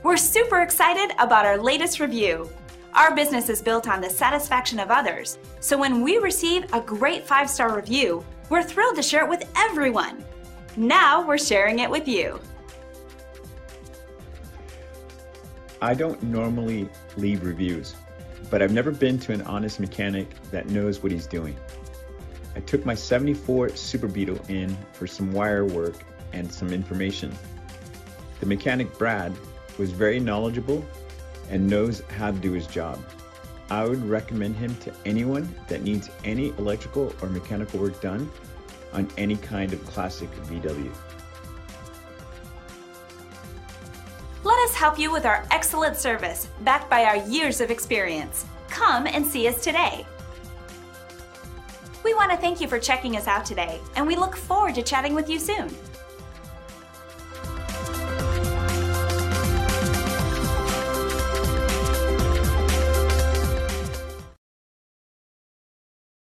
We're super excited about our latest review. Our business is built on the satisfaction of others, so when we receive a great 5-star review, we're thrilled to share it with everyone. Now we're sharing it with you. I don't normally leave reviews, but I've never been to an honest mechanic that knows what he's doing. I took my 74 Super Beetle in for some wire work and some information. The mechanic, Brad, was very knowledgeable and knows how to do his job. I would recommend him to anyone that needs any electrical or mechanical work done on any kind of classic VW. Let us help you with our excellent service, backed by our years of experience. Come and see us today. We want to thank you for checking us out today, and we look forward to chatting with you soon.